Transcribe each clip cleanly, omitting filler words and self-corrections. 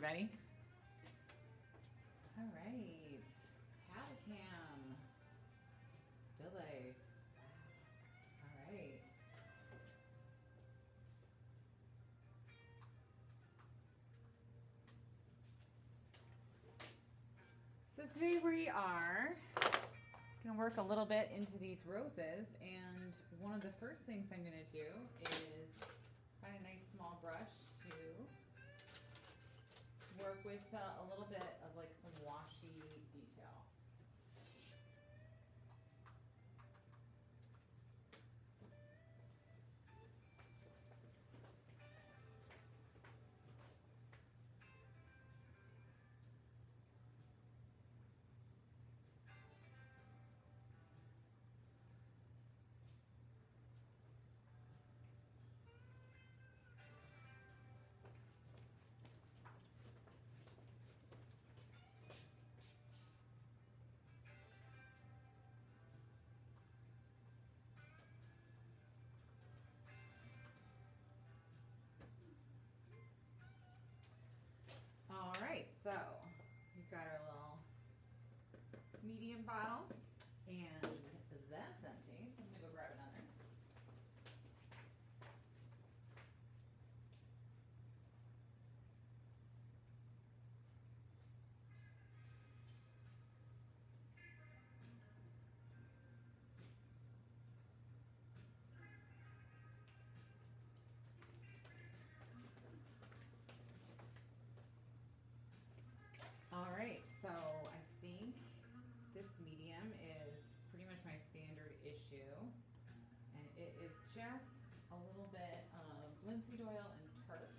everybody. All right, paddle cam, still life. All right. So today we are going to work a little bit into these roses, and one of the first things I'm going to do is find a nice small brush to work with a little bit of like some washy detail. All right, so we've got our little medium bottle, and that's empty, so I'm gonna go grab another. All right, so I think this medium is pretty much my standard issue, and it is just a little bit of linseed oil and turf.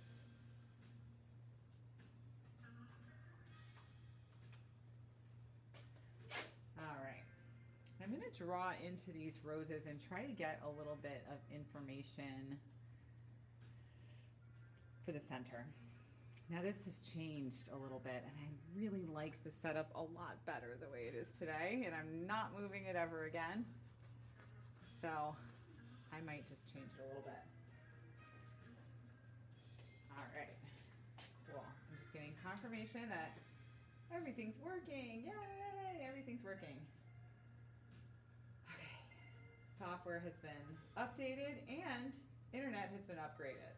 All right, I'm going to draw into these roses and try to get a little bit of information for the center. Now this has changed a little bit, and I really like the setup a lot better the way it is today, and I'm not moving it ever again. So I might just change it a little bit. All right, cool. I'm just getting confirmation that everything's working. Yay, everything's working. Okay, software has been updated and internet has been upgraded.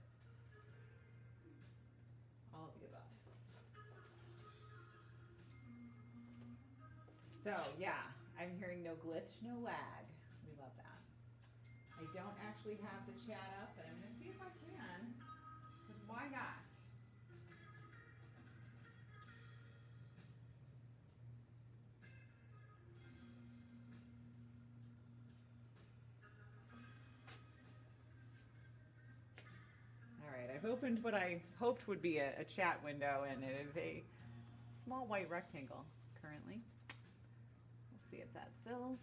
All of the above. So yeah, I'm hearing no glitch, no lag. We love that. I don't actually have the chat up, but I'm gonna see if I can, because why not? All right, I've opened what I hoped would be a chat window, and it is a small white rectangle currently. We'll see if that fills.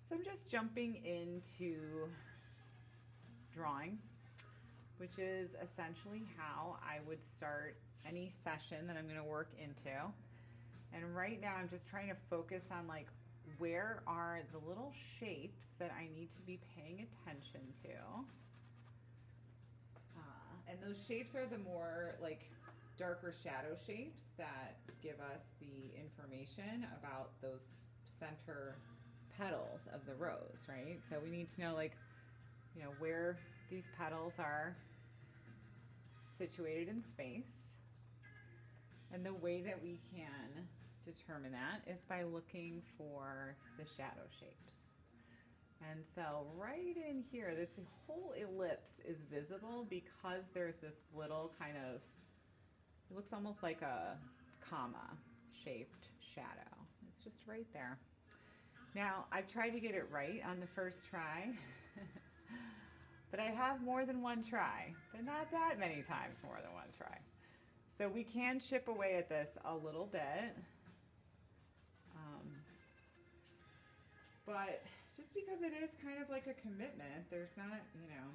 So I'm just jumping into drawing, which is essentially how I would start any session that I'm going to work into. And right now I'm just trying to focus on like, where are the little shapes that I need to be paying attention to? And those shapes are the more like darker shadow shapes that give us the information about those center petals of the rose, right? So we need to know, like, you know, where these petals are situated in space. And the way that we can determine that is by looking for the shadow shapes. And so right in here, this whole ellipse is visible because there's this little kind of, it looks almost like a comma shaped shadow. It's just right there. Now, I've tried to get it right on the first try, but I have more than one try, but not that many times more than one try. So we can chip away at this a little bit. But just because it is kind of like a commitment, there's not, you know,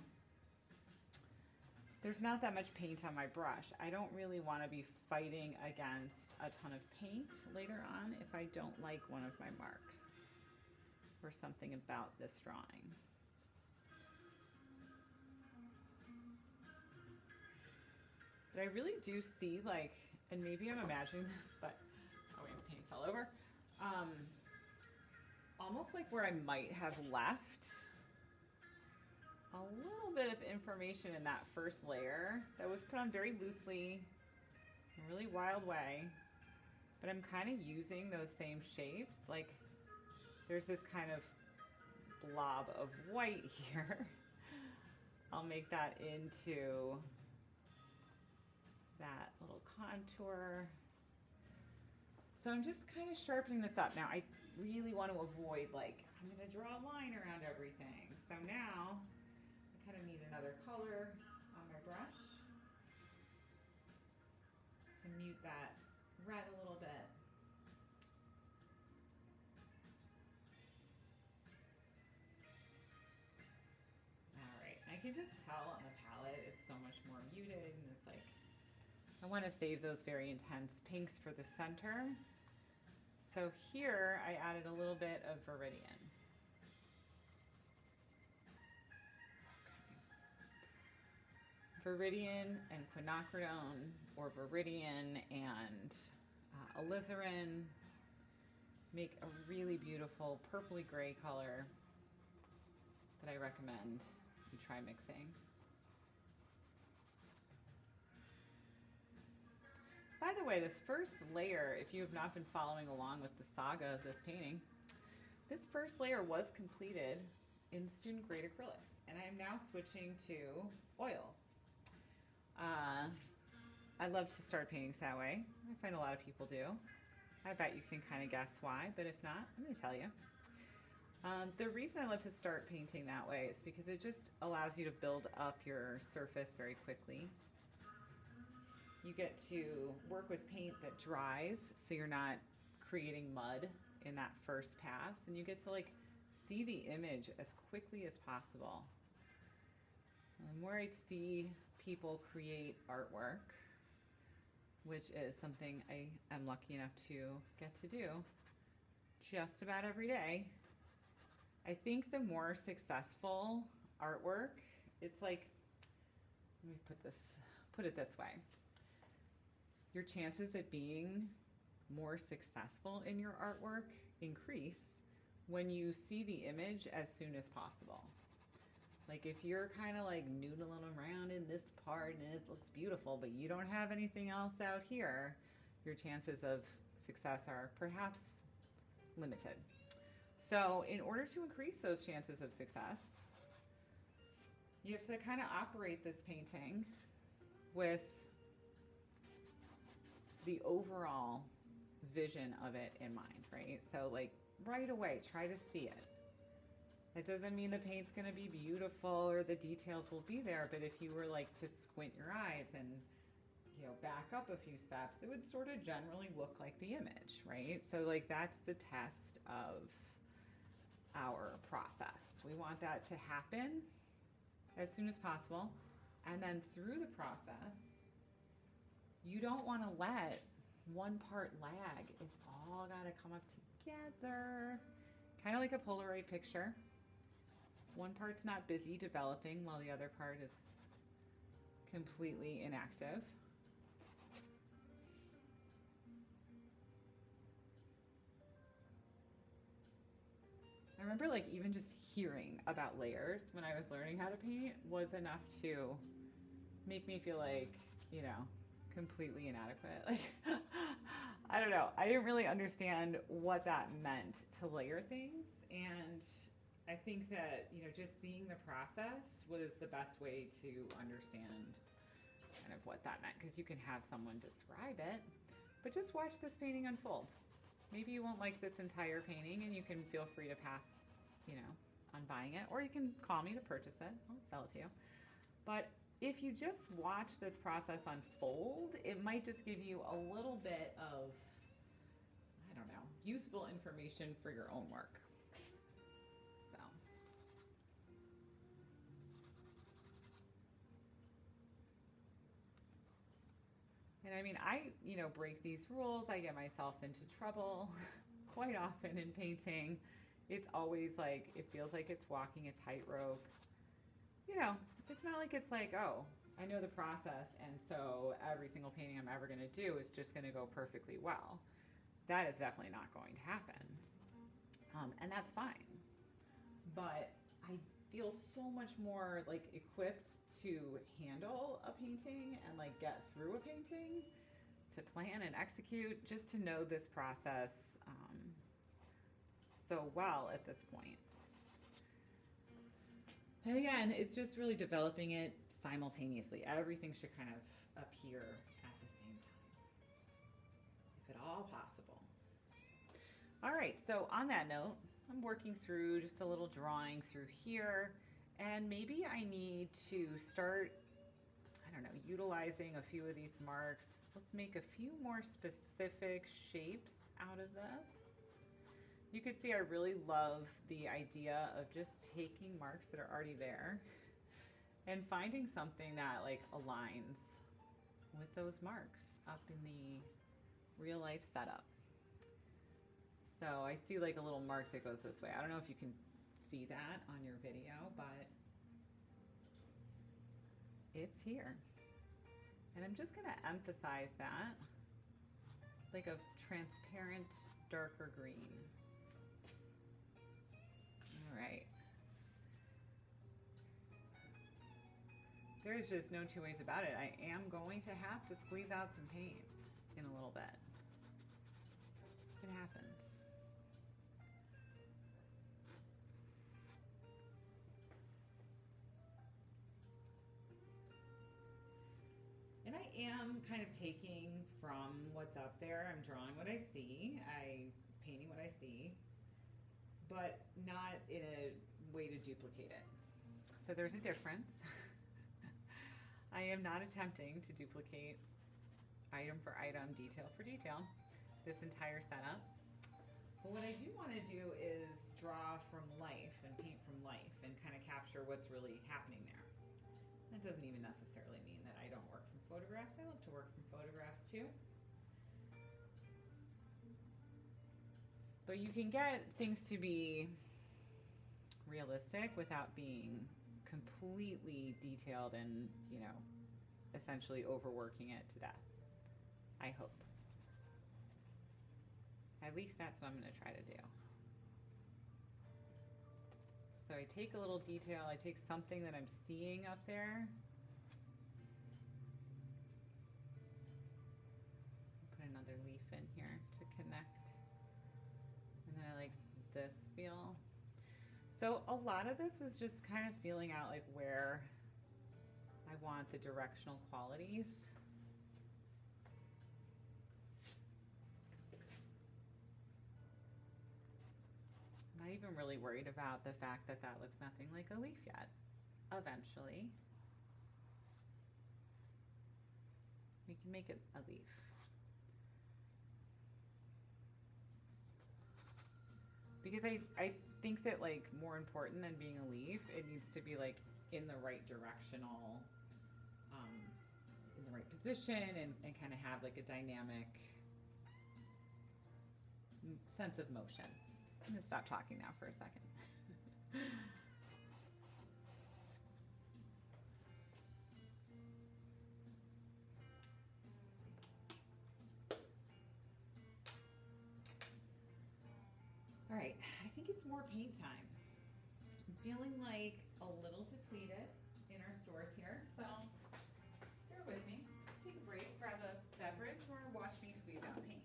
there's not that much paint on my brush. I don't really want to be fighting against a ton of paint later on if I don't like one of my marks or something about this drawing. But I really do see like, and maybe I'm imagining this, but oh wait, the paint fell over. Almost like where I might have left a little bit of information in that first layer that was put on very loosely, in a really wild way. But I'm kind of using those same shapes. Like there's this kind of blob of white here. I'll make that into that little contour. So I'm just kind of sharpening this up. Now I really want to avoid like, I'm going to draw a line around everything. So now I kind of need another color on my brush to mute that red a little bit. All right, I can just tell on the palette it's so much more muted, and it's like, I want to save those very intense pinks for the center. So here I added a little bit of Viridian. Viridian and quinacridone, or Viridian and alizarin make a really beautiful purpley gray color that I recommend you try mixing. By the way, this first layer, if you have not been following along with the saga of this painting, this first layer was completed in student grade acrylics, and I am now switching to oils. I love to start paintings that way. I find a lot of people do. I bet you can kind of guess why, but if not, I'm going to tell you. The reason I love to start painting that way is because it just allows you to build up your surface very quickly. You get to work with paint that dries, so you're not creating mud in that first pass, and you get to like see the image as quickly as possible. And the more I see people create artwork, which is something I am lucky enough to get to do just about every day, I think the more successful artwork, it's like, let me put it this way. Your chances at being more successful in your artwork increase when you see the image as soon as possible. Like if you're kind of like noodling around in this part and it looks beautiful, but you don't have anything else out here, your chances of success are perhaps limited. So in order to increase those chances of success, you have to kind of operate this painting with the overall vision of it in mind, right? So like right away, try to see it. That doesn't mean the paint's going to be beautiful or the details will be there, but if you were like to squint your eyes and, you know, back up a few steps, it would sort of generally look like the image, right? So like that's the test of our process. We want that to happen as soon as possible. And then through the process, you don't want to let one part lag. It's all got to come up together. Kind of like a Polaroid picture. One part's not busy developing while the other part is completely inactive. I remember like even just hearing about layers when I was learning how to paint was enough to make me feel like, you know, completely inadequate. Like, I don't know. I didn't really understand what that meant to layer things. And I think that, you know, just seeing the process was the best way to understand kind of what that meant. Because you can have someone describe it, but just watch this painting unfold. Maybe you won't like this entire painting and you can feel free to pass, you know, on buying it. Or you can call me to purchase it. I'll sell it to you. But if you just watch this process unfold, it might just give you a little bit of, I don't know, useful information for your own work. So. And I mean, I, you know, break these rules. I get myself into trouble quite often in painting. It's always like, it feels like it's walking a tightrope. You know, it's not like it's like, oh, I know the process, and so every single painting I'm ever going to do is just going to go perfectly well. That is definitely not going to happen. And that's fine. But I feel so much more like equipped to handle a painting and like get through a painting, to plan and execute, just to know this process so well at this point. And again, it's just really developing it simultaneously. Everything should kind of appear at the same time, if at all possible. All right, so on that note, I'm working through just a little drawing through here, and maybe I need to start, I don't know, utilizing a few of these marks. Let's make a few more specific shapes out of this. You can see I really love the idea of just taking marks that are already there and finding something that like aligns with those marks up in the real life setup. So I see like a little mark that goes this way. I don't know if you can see that on your video, but it's here. And I'm just gonna emphasize that, like a transparent, darker green. All right. There's just no two ways about it. I am going to have to squeeze out some paint in a little bit. It happens. And I am kind of taking from what's up there. I'm drawing what I see. Painting what I see, but not in a way to duplicate it. So there's a difference. I am not attempting to duplicate item for item, detail for detail, this entire setup. But what I do want to do is draw from life and paint from life and kind of capture what's really happening there. That doesn't even necessarily mean that I don't work from photographs. I love to work from photographs too. But you can get things to be realistic without being completely detailed and, you know, essentially overworking it to death. I hope. At least that's what I'm going to try to do. So I take a little detail, I take something that I'm seeing up there. Put another leaf in here to connect. And then I like this feel. So a lot of this is just kind of feeling out like where I want the directional qualities. I'm not even really worried about the fact that that looks nothing like a leaf yet. Eventually, we can make it a leaf. Because I think that like more important than being a leaf, it needs to be like in the right directional, in the right position and kind of have like a dynamic sense of motion. I'm gonna stop talking now for a second. All right, I think it's more paint time. I'm feeling like a little depleted in our stores here, so bear with me. Take a break, grab a beverage, or watch me squeeze out paint.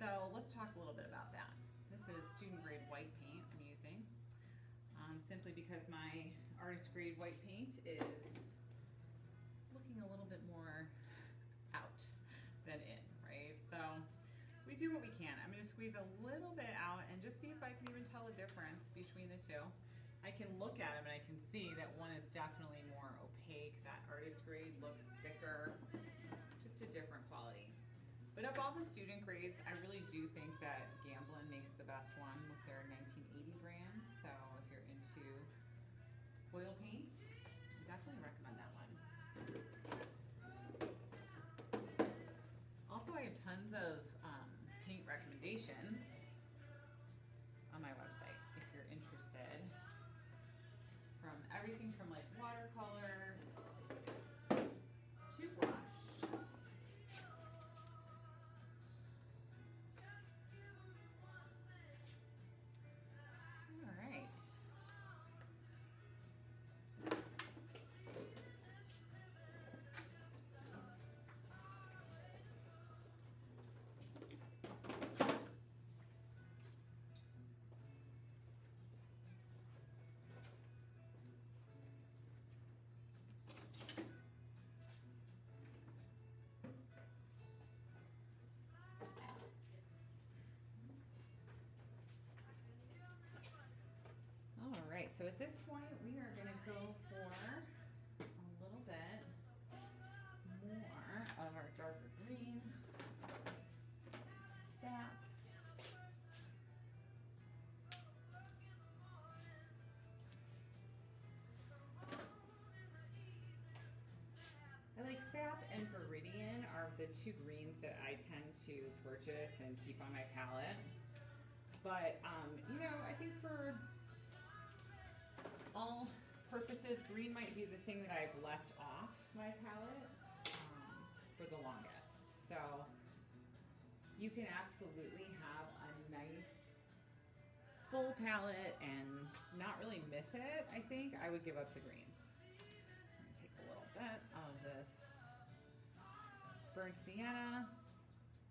So let's talk a little bit about that. This is student grade white paint I'm using, simply because my artist grade white paint is looking a little bit more out than in, right? So we do what we can. I'm going to squeeze a little bit out and just see if I can even tell a difference between the two. I can look at them and I can see that one is definitely more opaque. That artist grade looks thicker, just a different quality. But of all the student grades, I really do think that Gamblin makes the best one with their 1980 brand. So if you're into oil paint, I definitely recommend that one. Also, I have tons of paint recommendations on my website if you're interested. From everything from like watercolor to gouache. All right. All right, so at this point, we are going to go for a little bit more of our darker green sap. I like sap and Viridian are the two greens that I tend to purchase and keep on my palette. But, you know, I think for all purposes, green might be the thing that I've left off my palette for the longest. So you can absolutely have a nice full palette and not really miss it. I think I would give up the greens. I'm gonna take a little bit of this burnt sienna,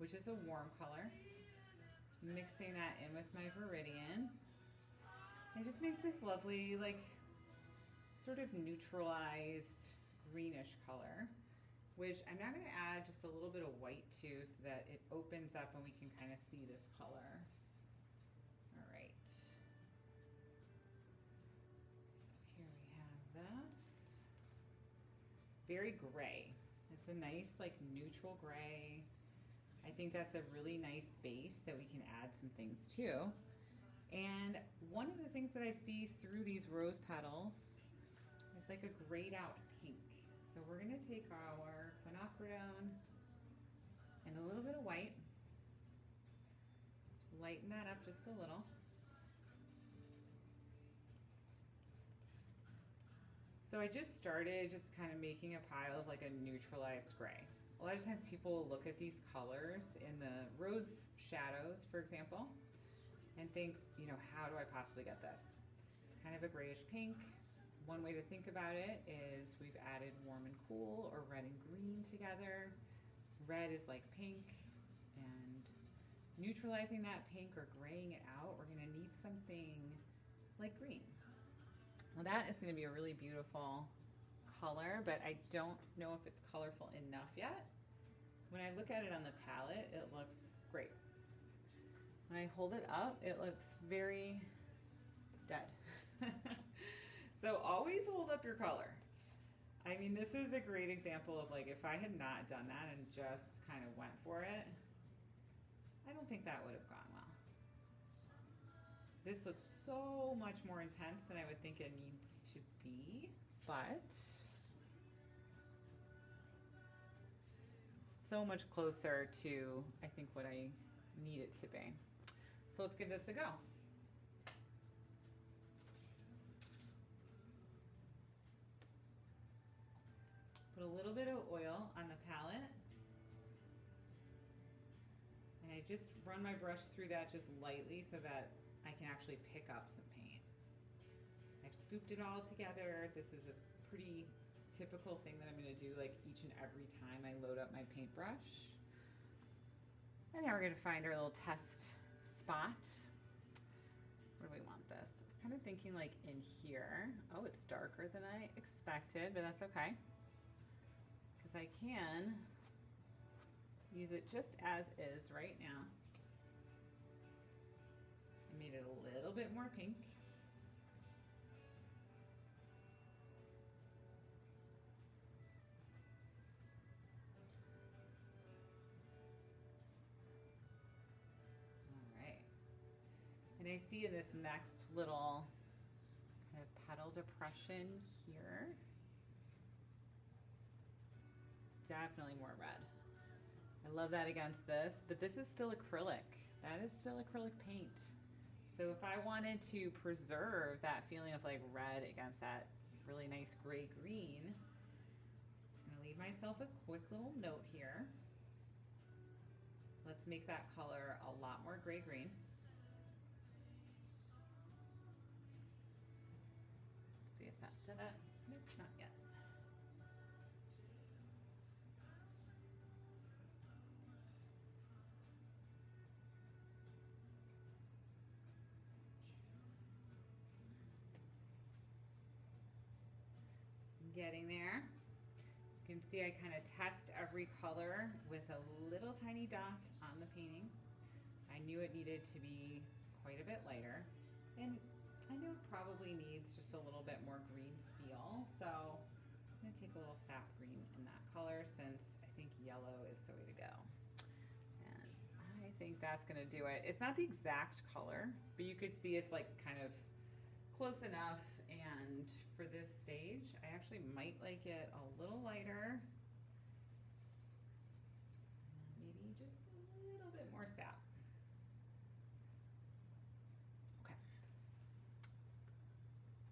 which is a warm color, mixing that in with my Viridian. It just makes this lovely, like, sort of neutralized greenish color, which I'm now going to add just a little bit of white too so that it opens up and we can kind of see this color. All right. So here we have this. Very gray. It's a nice, like, neutral gray. I think that's a really nice base that we can add some things to. And one of the things that I see through these rose petals is like a grayed out pink. So we're gonna take our quinacridone and a little bit of white, just lighten that up just a little. So I just started just kind of making a pile of like a neutralized gray. A lot of times people will look at these colors in the rose shadows, for example, and think, you know, how do I possibly get this? It's kind of a grayish pink. One way to think about it is we've added warm and cool or red and green together. Red is like pink, and neutralizing that pink or graying it out, we're gonna need something like green. Well, that is gonna be a really beautiful color, but I don't know if it's colorful enough yet. When I look at it on the palette, it looks great. When I hold it up, it looks very dead. So always hold up your color. I mean, this is a great example of like, if I had not done that and just kind of went for it, I don't think that would have gone well. This looks so much more intense than I would think it needs to be, but so much closer to, I think, what I need it to be. So let's give this a go. Put a little bit of oil on the palette. And I just run my brush through that just lightly so that I can actually pick up some paint. I've scooped it all together. This is a pretty typical thing that I'm gonna do like each and every time I load up my paintbrush. And now we're going to find our little test spot. Where do we want this? I was kind of thinking like in here. Oh, it's darker than I expected, but that's okay. Because I can use it just as is right now. I made it a little bit more pink. And I see in this next little kind of petal depression here, it's definitely more red. I love that against this, but this is still acrylic. That is still acrylic paint. So if I wanted to preserve that feeling of like red against that really nice gray green, I'm gonna leave myself a quick little note here. Let's make that color a lot more gray green. See if that did it. Nope, not yet. Getting there. You can see I kind of test every color with a little tiny dot on the painting. I knew it needed to be quite a bit lighter, and I know it probably needs just a little bit more green feel, so I'm going to take a little sap green in that color since I think yellow is the way to go. And I think that's going to do it. It's not the exact color, but you could see it's like kind of close enough, and for this stage, I actually might like it a little lighter. Maybe just a little bit more sap.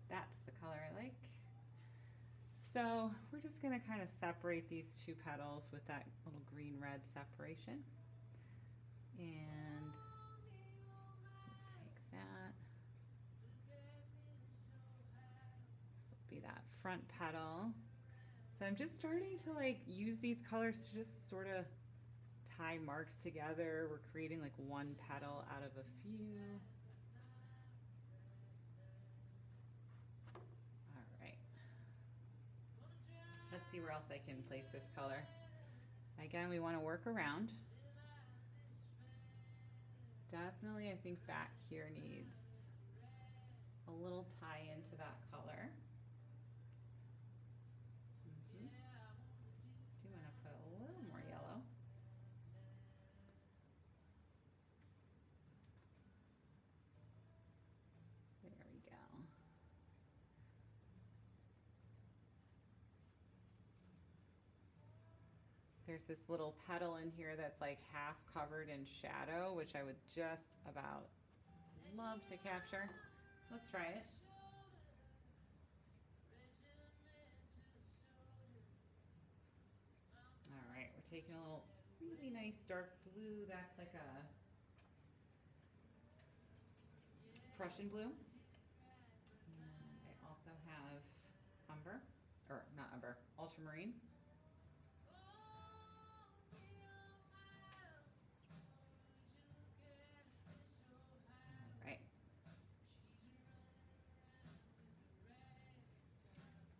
That's the color I like. So we're just going to kind of separate these two petals with that little green-red separation. And we'll take that. This will be that front petal. So I'm just starting to like use these colors to just sort of tie marks together. We're creating like one petal out of a few. Let's see where else I can place this color. Again, we want to work around. Definitely, I think back here needs a little tie into that color. Do want to put a little more yellow. There we go. There's this little petal in here that's like half covered in shadow, which I would just about love to capture. Let's try it. All right, we're taking a little really nice dark blue. That's like a Prussian blue. And I also have umber, or not umber, ultramarine.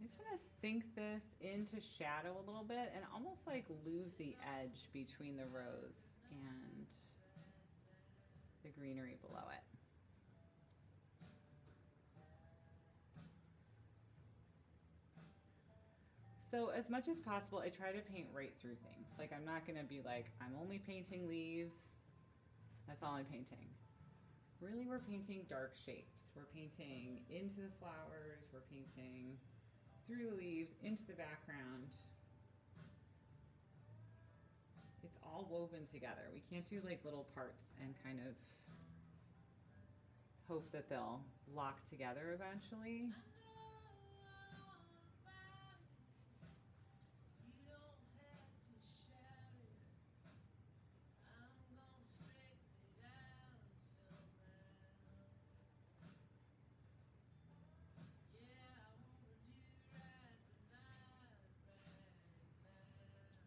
I just want to sink this into shadow a little bit and almost like lose the edge between the rose and the greenery below it. So as much as possible, I try to paint right through things. Like I'm not going to be like, I'm only painting leaves. That's all I'm painting. Really, we're painting dark shapes. We're painting into the flowers. We're painting through the leaves, into the background. It's all woven together. We can't do like little parts and kind of hope that they'll lock together eventually.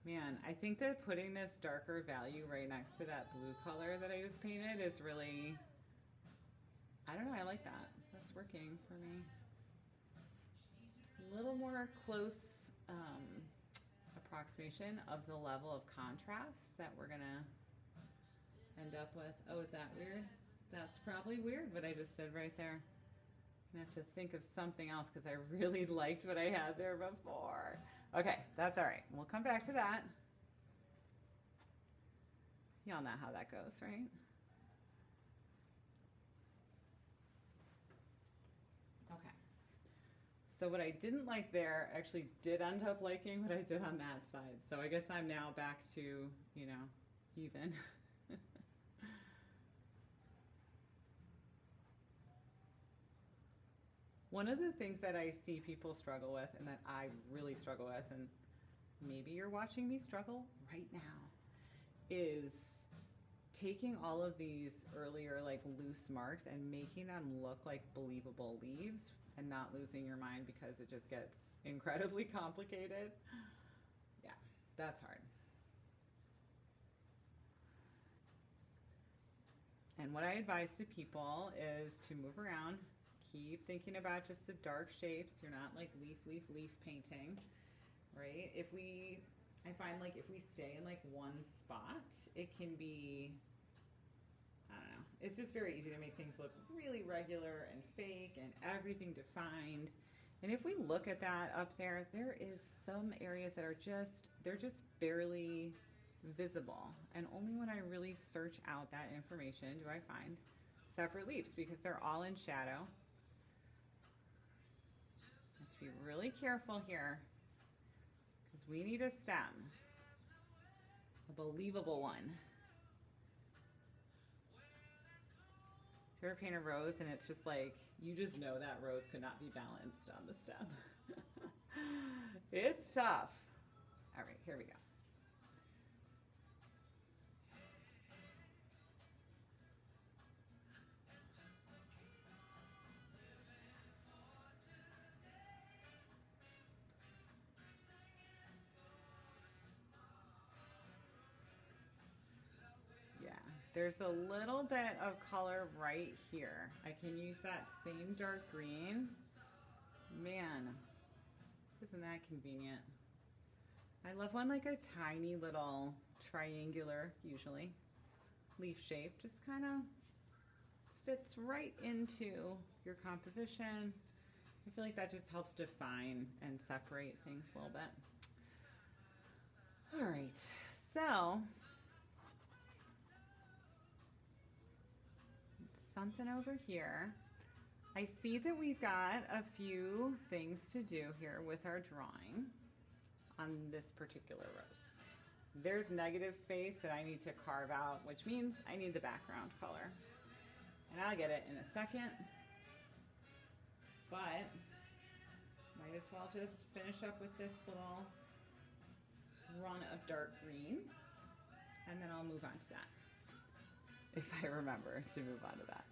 Man, I think that putting this darker value right next to that blue color that I just painted is really, I don't know, I like that. That's working for me. A little more close approximation of the level of contrast that we're gonna end up with. Oh, is that weird? That's probably weird what I just did right there. I'm gonna have to think of something else because I really liked what I had there before. Okay, that's all right. We'll come back to that. Y'all know how that goes, right? Okay. So what I didn't like there actually did end up liking what I did on that side. So I guess I'm now back to, you know, even. One of the things that I see people struggle with and that I really struggle with, and maybe you're watching me struggle right now, is taking all of these earlier like loose marks and making them look like believable leaves and not losing your mind because it just gets incredibly complicated. Yeah, that's hard. And what I advise to people is to move around. Keep thinking about just the dark shapes. You're not like leaf, leaf, leaf painting, right? I find like if we stay in like one spot, it can be, I don't know, it's just very easy to make things look really regular and fake and everything defined. And if we look at that up there, there is some areas that are they're just barely visible. And only when I really search out that information do I find separate leaves because they're all in shadow. Be really careful here because we need a stem, a believable one. If you ever paint a rose and it's just like, you just know that rose could not be balanced on the stem. It's tough. All right, here we go. There's a little bit of color right here. I can use that same dark green. Man, isn't that convenient? I love one like a tiny little triangular, usually, leaf shape. Just kind of fits right into your composition. I feel like that just helps define and separate things a little bit. All right, so something over here. I see that we've got a few things to do here with our drawing on this particular rose. There's negative space that I need to carve out, which means I need the background color. And I'll get it in a second. But might as well just finish up with this little run of dark green, and then I'll move on to that. If I remember to move on to that.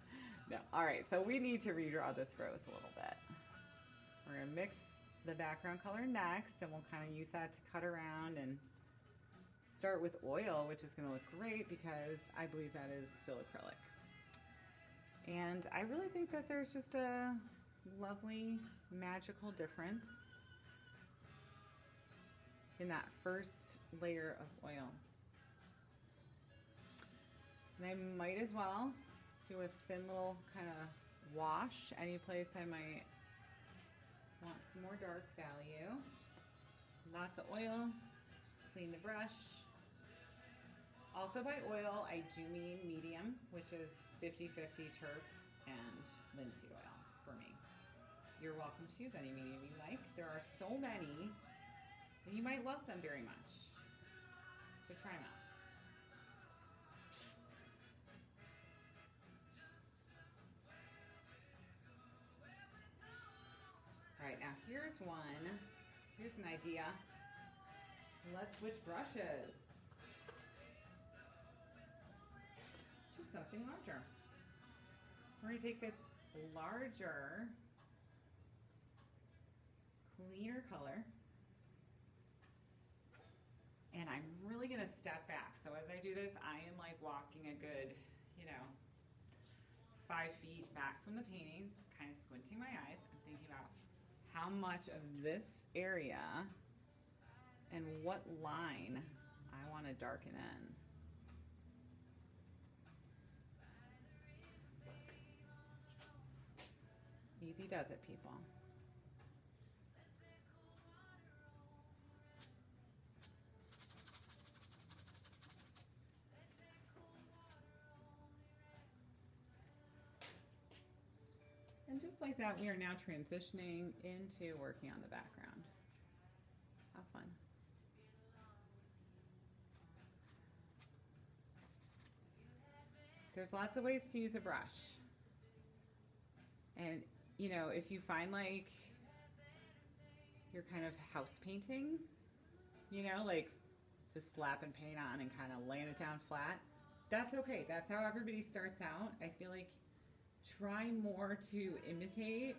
No. All right, so we need to redraw this rose a little bit. We're gonna mix the background color next, and we'll kind of use that to cut around and start with oil, which is gonna look great because I believe that is still acrylic. And I really think that there's just a lovely magical difference in that first layer of oil. And I might as well do a thin little kind of wash any place I might want some more dark value. Lots of oil, clean the brush. Also by oil, I do mean medium, which is 50-50 turp and linseed oil for me. You're welcome to use any medium you like. There are so many, and you might love them very much. So try them out. All right, now here's one. Here's an idea. Let's switch brushes. Do something larger. We're gonna take this larger, cleaner color, and step back. So as I do this, I am like walking a good, 5 feet back from the painting, kind of squinting my eyes. I'm thinking about how much of this area and what line I want to darken in. Easy does it, people. And just like that, we are now transitioning into working on the background. How fun. There's lots of ways to use a brush. And, if you find like you're kind of house painting, like just slapping paint on and kind of laying it down flat, that's okay. That's how everybody starts out. I feel like try more to imitate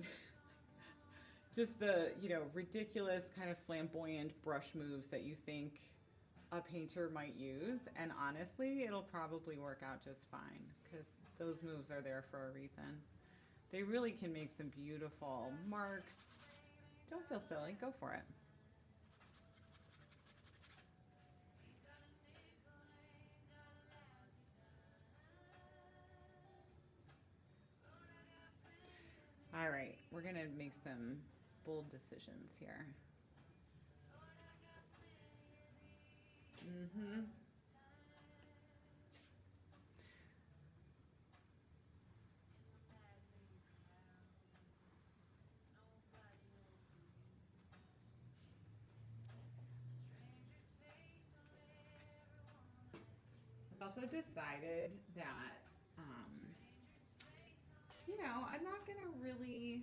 just the, ridiculous kind of flamboyant brush moves that you think a painter might use. And honestly, it'll probably work out just fine because those moves are there for a reason. They really can make some beautiful marks. Don't feel silly, go for it. All right, we're gonna make some bold decisions here. I've also decided that, I'm not gonna really,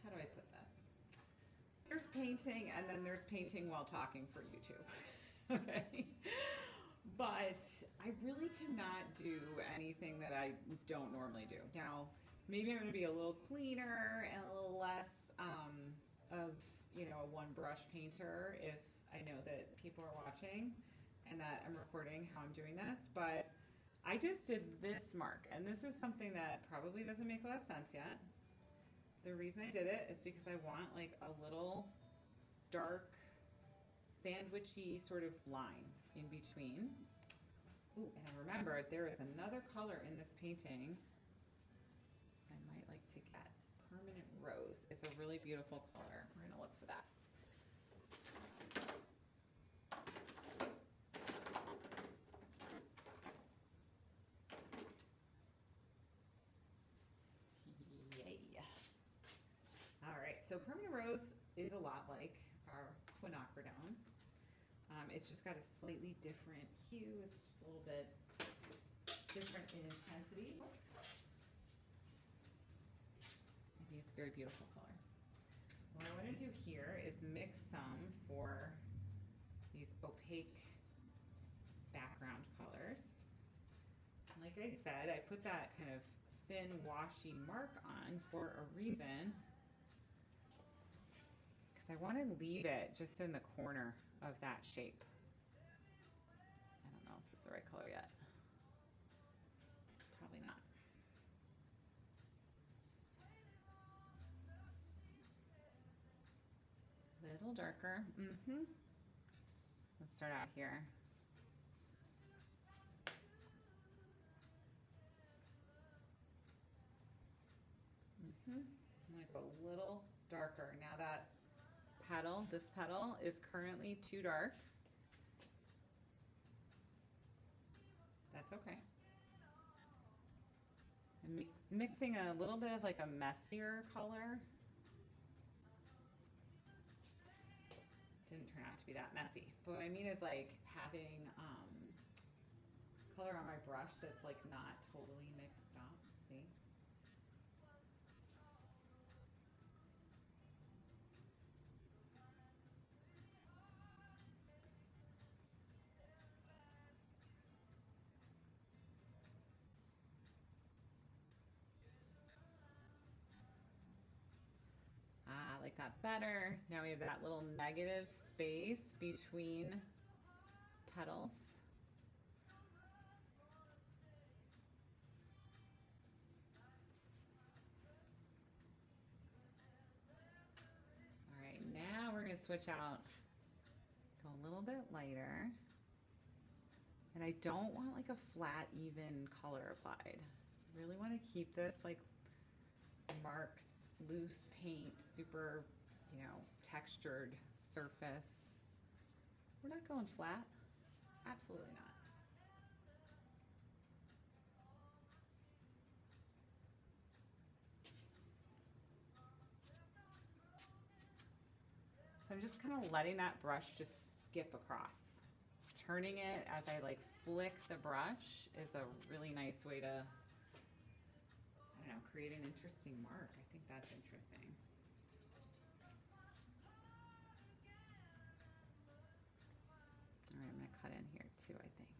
how do I put this? There's painting and then there's painting while talking for YouTube, okay? But I really cannot do anything that I don't normally do. Now, maybe I'm gonna be a little cleaner and a little less of, a one brush painter if I know that people are watching and that I'm recording how I'm doing this, but I just did this mark, and this is something that probably doesn't make a lot of sense yet. The reason I did it is because I want like a little dark, sandwichy sort of line in between. Ooh, and I remember there is another color in this painting I might like to get. Permanent Rose. It's a really beautiful color. We're gonna look for that. So Permanent Rose is a lot like our quinacridone. It's just got a slightly different hue. It's just a little bit different in intensity. Oops. I think it's a very beautiful color. What I want to do here is mix some for these opaque background colors. Like I said, I put that kind of thin washy mark on for a reason. I want to leave it just in the corner of that shape. I don't know if this is the right color yet. Probably not. A little darker. Let's start out here. I'm going to go a little darker. Now that this petal is currently too dark. That's okay. I'm mixing a little bit of like a messier color. Didn't turn out to be that messy. But what I mean is like having color on my brush that's like not totally mixed up. See? I like that better. Now we have that little negative space between petals. switch out, go a little bit lighter. And I don't want like a flat, even color applied. I really want to keep this like marks, loose paint, super, textured surface. We're not going flat. Absolutely not. So I'm just kind of letting that brush just skip across. Turning it as I like flick the brush is a really nice way to, I don't know, create an interesting mark. I think that's interesting. All right, I'm gonna cut in here too, I think.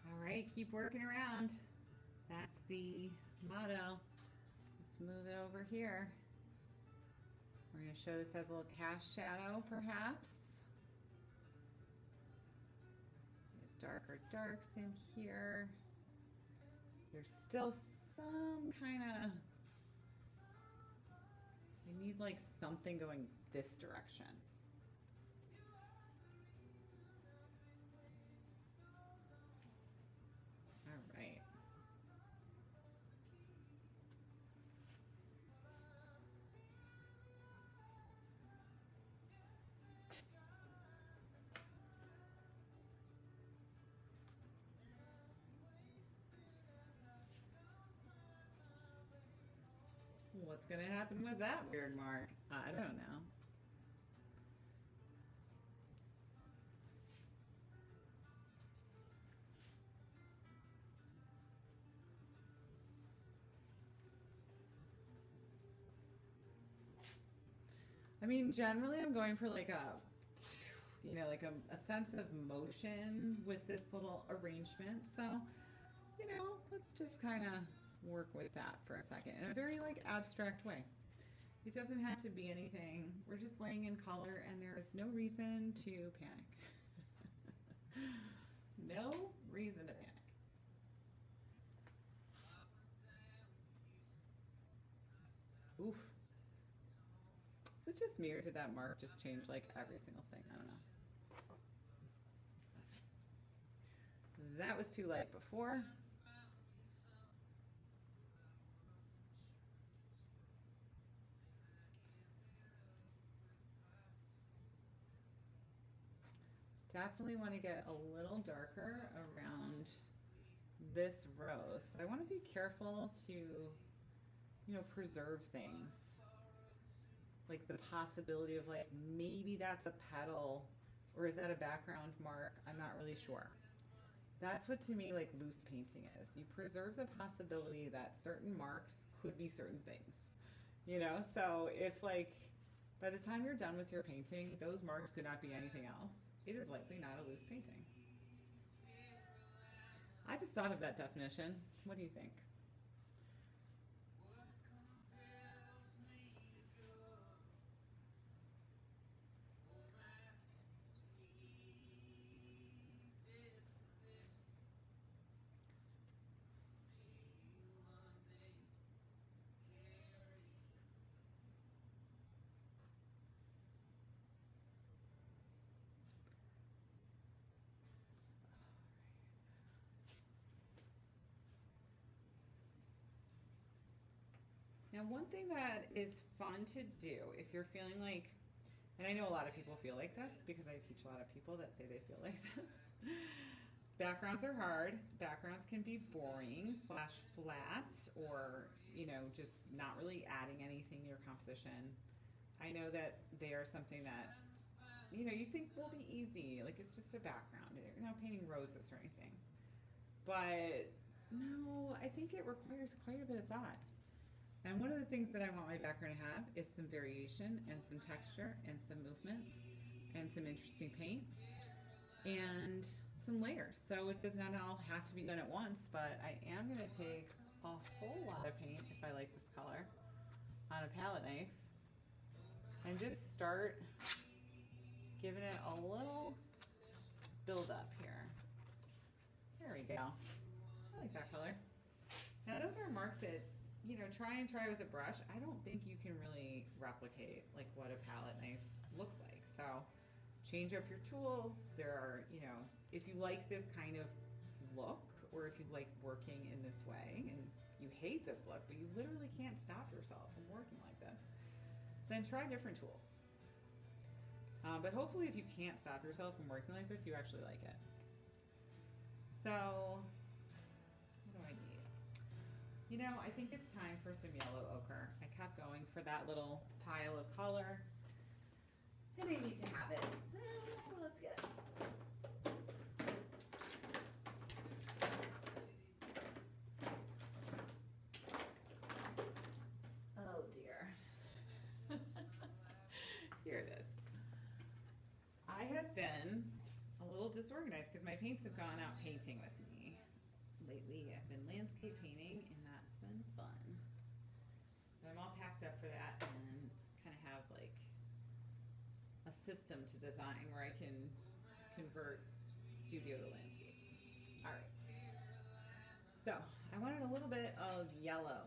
All right, keep working around. That's the motto. Let's move it over here. We're going to show this as a little cast shadow, perhaps. Darker darks in here. There's still some kind of, I need like something going this direction. All right. What's going to happen with that weird mark? I don't know. I mean, generally I'm going for like a, like a sense of motion with this little arrangement. So, let's just kind of work with that for a second in a very like abstract way. It doesn't have to be anything. We're just laying in color and there is no reason to panic. No reason to panic. Oof. Is it just me or did that mark just change like every single thing? I don't know. That was too light before. Definitely want to get a little darker around this rose, but I want to be careful to, preserve things. Like the possibility of like, maybe that's a petal or is that a background mark? I'm not really sure. That's what to me like loose painting is. You preserve the possibility that certain marks could be certain things, So if like, by the time you're done with your painting, those marks could not be anything else. It is likely not a loose painting. I just thought of that definition. What do you think? Now, one thing that is fun to do if you're feeling like, and I know a lot of people feel like this because I teach a lot of people that say they feel like this. Backgrounds are hard. Backgrounds can be boring / flat, or, you know, just not really adding anything to your composition. I know that they are something that, you know, you think will be easy. Like, it's just a background. You're not painting roses or anything. But no, I think it requires quite a bit of thought. And one of the things that I want my background to have is some variation and some texture and some movement and some interesting paint and some layers. So it does not all have to be done at once, but I am going to take a whole lot of paint, if I like this color, on a palette knife and just start giving it a little build up here. There we go. I like that color. Now those are marks that, you know, try with a brush. I don't think you can really replicate like what a palette knife looks like. So change up your tools. There are, you know, if you like this kind of look, or if you like working in this way and you hate this look, but you literally can't stop yourself from working like this, then try different tools. But hopefully if you can't stop yourself from working like this, you actually like it. So what do I need? You know, I think it's time for some yellow ochre. I kept going for that little pile of color, and I need to have it. So let's get it. Oh dear. Here it is. I have been a little disorganized because my paints have gone out painting with me. Lately I've been landscape painting, and that's been fun. But I'm all packed up for that and kind of have like a system to design where I can convert studio to landscape. All right. So I wanted a little bit of yellow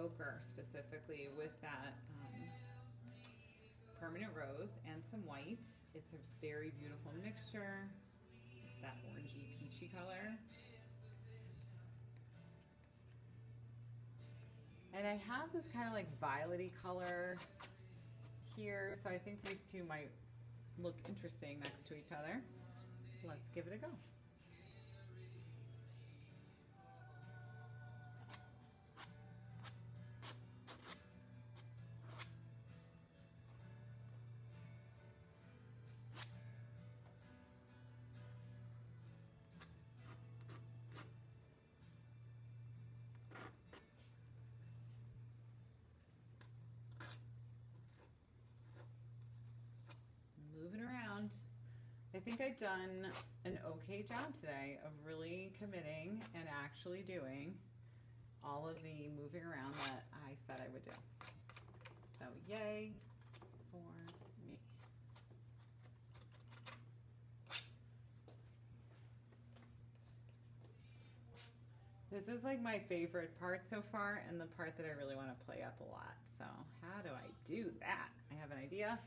ochre specifically with that permanent rose and some whites. It's a very beautiful mixture. That orangey peachy color. And I have this kind of like violet-y color here, so I think these two might look interesting next to each other. Let's give it a go. Moving around. I think I've done an okay job today of really committing and actually doing all of the moving around that I said I would do. So yay for me. This is like my favorite part so far, and the part that I really want to play up a lot. So how do I do that? I have an idea.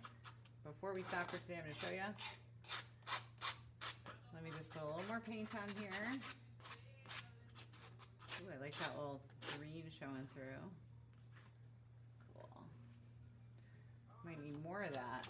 Before we stop for today, I'm going to show you. Let me just put a little more paint on here. Ooh, I like that little green showing through. Cool. Might need more of that.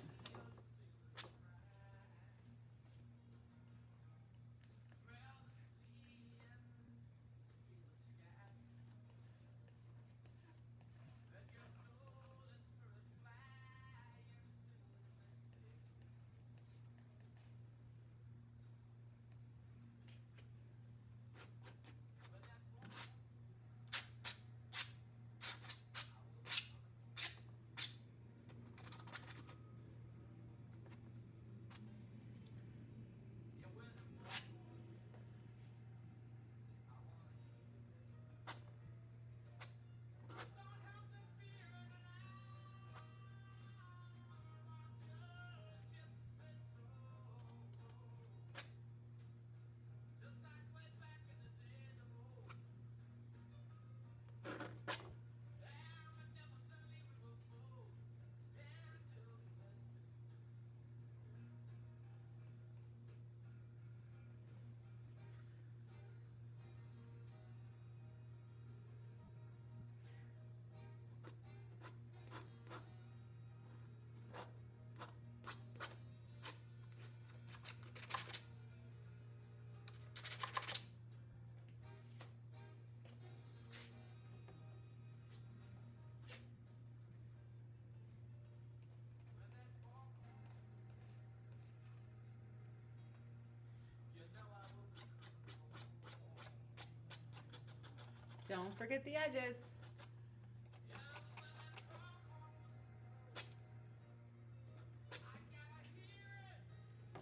Don't forget the edges.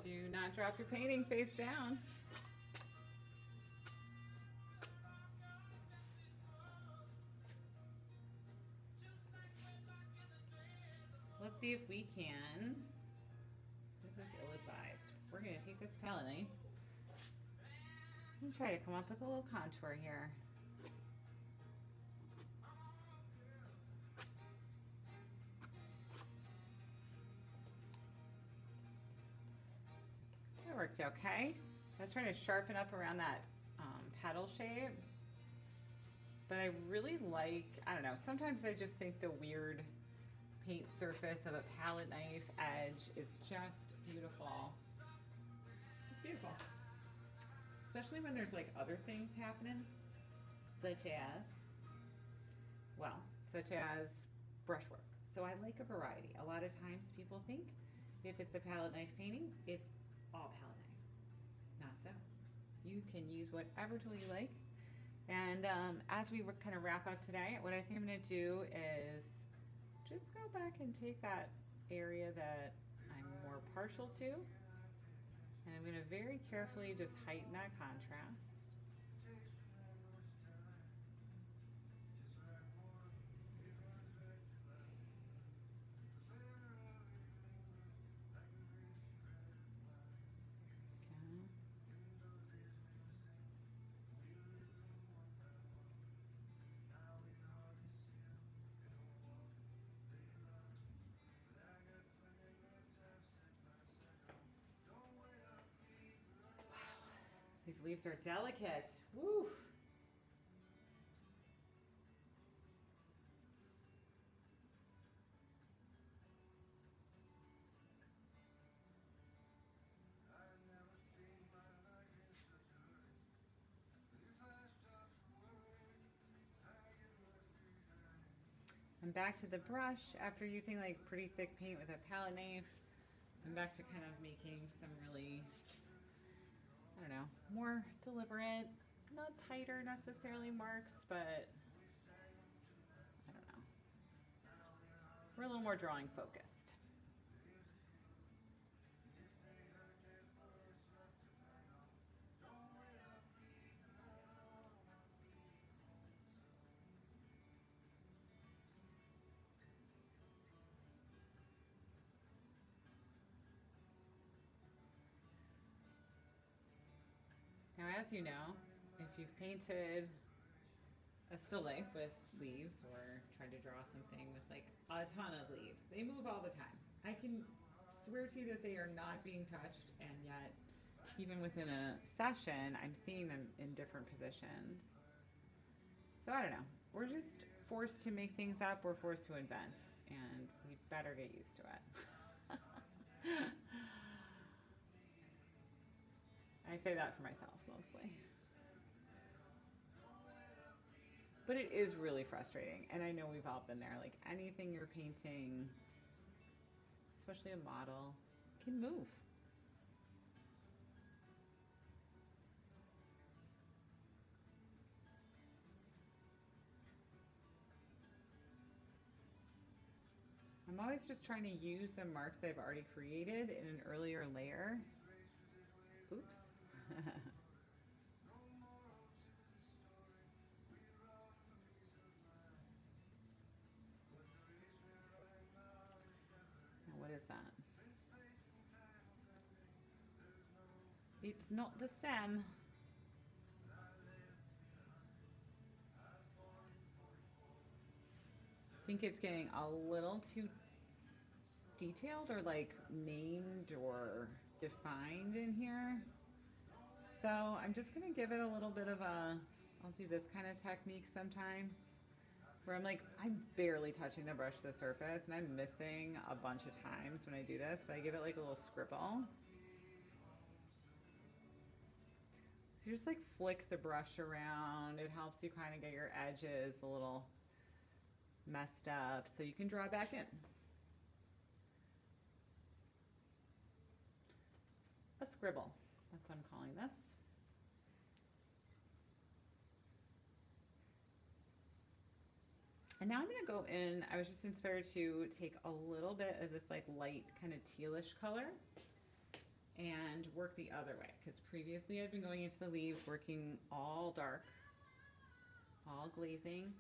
Do not drop your painting face down. Let's see if we can. This is ill-advised. We're going to take this palette knife and try to come up with a little contour here. That worked okay. I was trying to sharpen up around that petal shape. But I really like, I don't know, sometimes I just think the weird paint surface of a palette knife edge is just beautiful. Just beautiful. Especially when there's like other things happening, such as brushwork. So I like a variety. A lot of times people think if it's a palette knife painting, it's all palette knife. Not so. You can use whatever tool you like. And as we kind of wrap up today, what I think I'm going to do is just go back and take that area that I'm more partial to, and I'm going to very carefully just heighten that contrast. These leaves are delicate. Woo! I'm back to the brush after using like pretty thick paint with a palette knife. I'm back to kind of making some really, I don't know, more deliberate, not tighter necessarily marks, but I don't know. We're a little more drawing focused. Now, as you know, if you've painted a still life with leaves or tried to draw something with like a ton of leaves, they move all the time. I can swear to you that they are not being touched, and yet even within a session, I'm seeing them in different positions. So I don't know. We're just forced to make things up. We're forced to invent, and we better get used to it. I say that for myself mostly. But it is really frustrating, and I know we've all been there. Like anything you're painting, especially a model, can move. I'm always just trying to use the marks I've already created in an earlier layer. Oops. Now what is that? It's not the stem. I think it's getting a little too detailed or like named or defined in here. So I'm just gonna give it a little bit of a, I'll do this kind of technique sometimes where I'm barely touching the brush to the surface, and I'm missing a bunch of times when I do this, but I give it like a little scribble. So you just like flick the brush around. It helps you kind of get your edges a little messed up so you can draw back in. A scribble, that's what I'm calling this. And now I'm gonna go in, I was just inspired to take a little bit of this like light kind of tealish color and work the other way, because previously I've been going into the leaves working all dark, all glazing,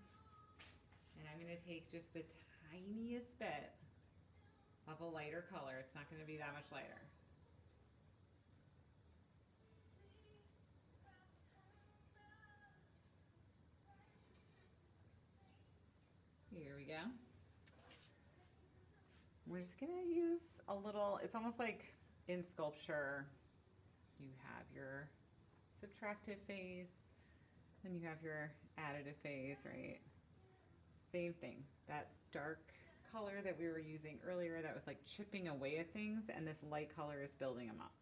and I'm gonna take just the tiniest bit of a lighter color. It's not gonna be that much lighter. Here we go. We're just gonna use a little, it's almost like in sculpture, you have your subtractive phase, then you have your additive phase, right? Same thing, that dark color that we were using earlier that was like chipping away at things, and this light color is building them up.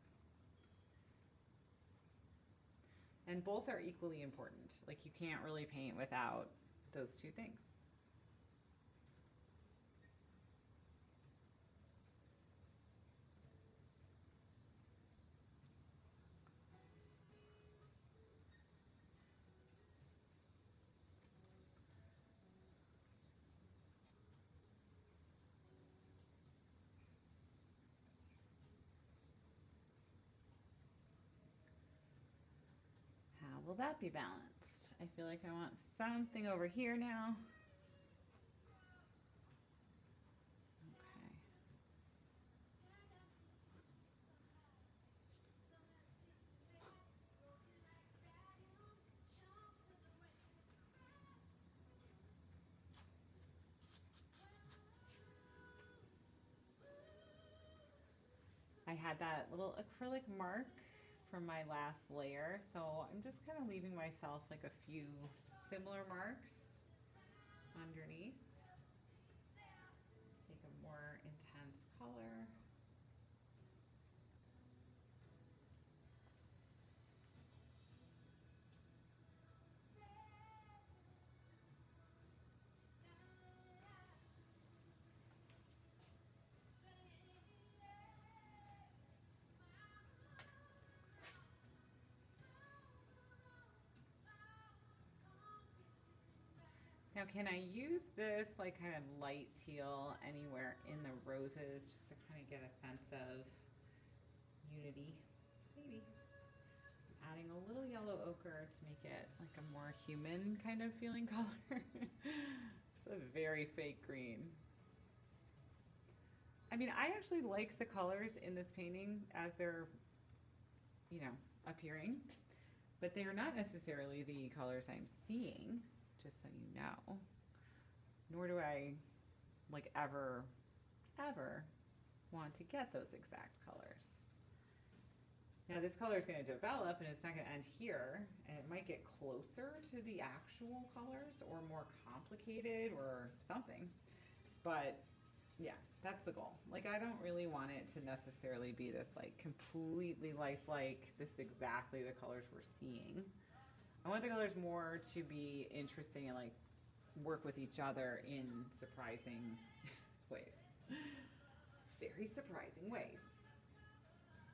And both are equally important. Like you can't really paint without those two things. How will that be balanced? I feel like I want something over here now. Okay. I had that little acrylic mark from my last layer, so I'm just kind of leaving myself like a few similar marks underneath. Let's take a more intense color. Now, can I use this like kind of light teal anywhere in the roses just to kind of get a sense of unity? Maybe. Adding a little yellow ochre to make it like a more human kind of feeling color. It's a very fake green. I mean, I actually like the colors in this painting as they're, you know, appearing, but they are not necessarily the colors I'm seeing, just so you know. Nor do I like ever want to get those exact colors. Now this color is going to develop and it's not going to end here, and it might get closer to the actual colors or more complicated or something. But yeah, that's the goal. Like I don't really want it to necessarily be this like completely lifelike, this exactly the colors we're seeing. I want the colors more to be interesting and like work with each other in surprising ways. Very surprising ways.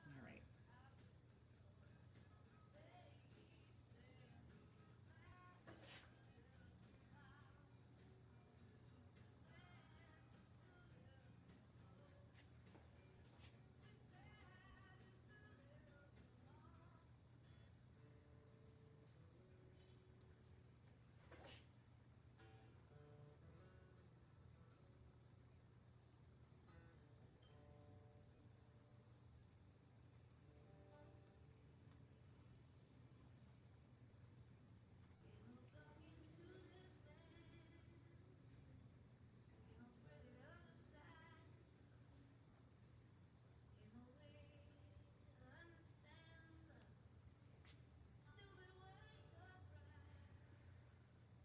All right.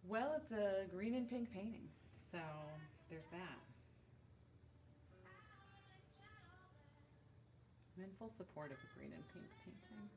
Well, it's a green and pink painting, so there's that. I'm in full support of a green and pink painting.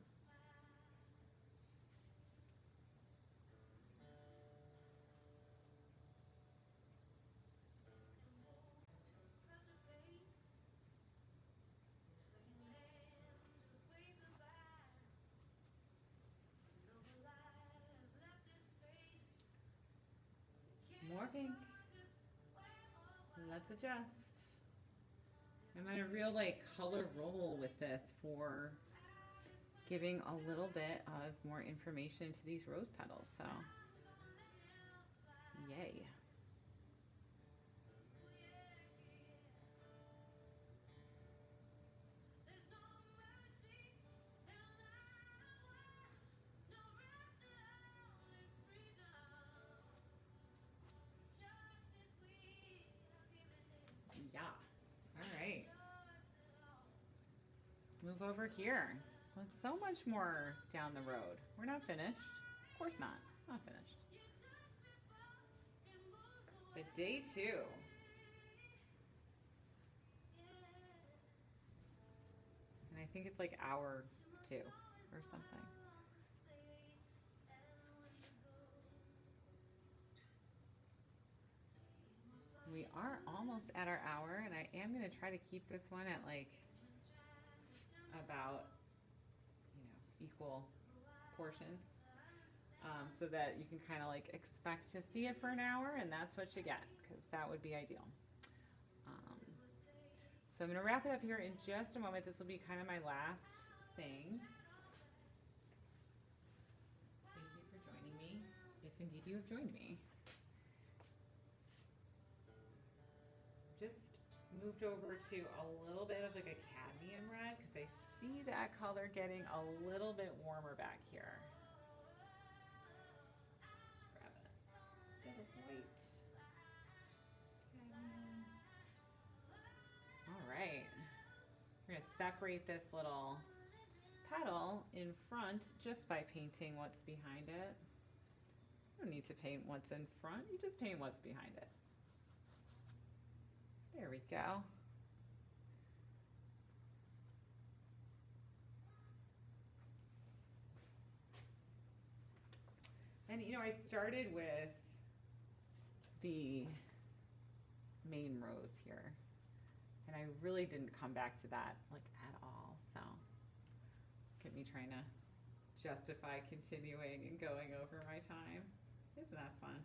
More pink. let's adjust. I'm on a real like color roll with this for giving a little bit of more information to these rose petals, so yay. Yeah. All right. Let's move over here. Well, it's so much more down the road. We're not finished. Of course not. Not finished. But day 2. And I think it's like hour 2 or something. We are almost at our hour, and I am going to try to keep this one at like about, equal portions, so that you can kind of like expect to see it for an hour, and that's what you get, because that would be ideal. So I'm going to wrap it up here in just a moment. This will be kind of my last thing. Thank you for joining me, if indeed you have joined me. Just moved over to a little bit of like a cadmium red, because I see that color getting a little bit warmer back here. Let's grab it. Bit of white. Cadmium. All right. We're going to separate this little petal in front just by painting what's behind it. You don't need to paint what's in front, you just paint what's behind it. There we go. And I started with the main rose here, and I really didn't come back to that like at all, so get me trying to justify continuing and going over my time. Isn't that fun?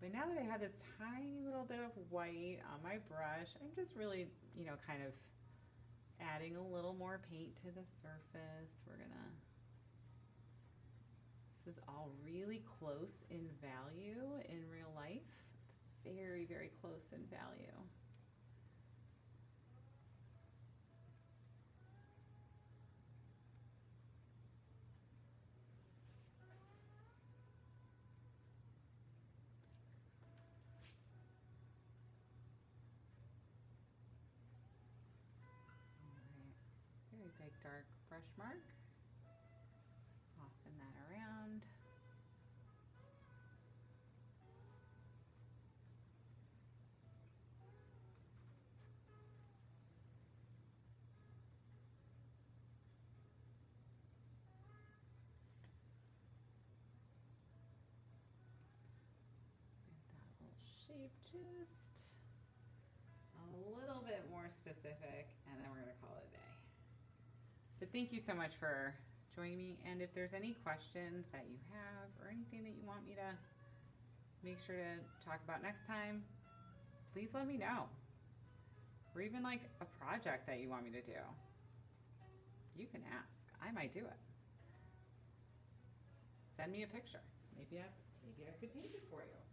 But now that I have this tiny little bit of white on my brush, I'm just really, kind of adding a little more paint to the surface. This is all really close in value in real life. It's very, very close in value. Very big dark brush mark. Soften that around. Get that little shape just a little bit more specific, and then we're going to call it a day. But thank you so much for joining me, and if there's any questions that you have or anything that you want me to make sure to talk about next time, please let me know. Or even like a project that you want me to do. You can ask. I might do it. Send me a picture. Maybe I could paint it for you.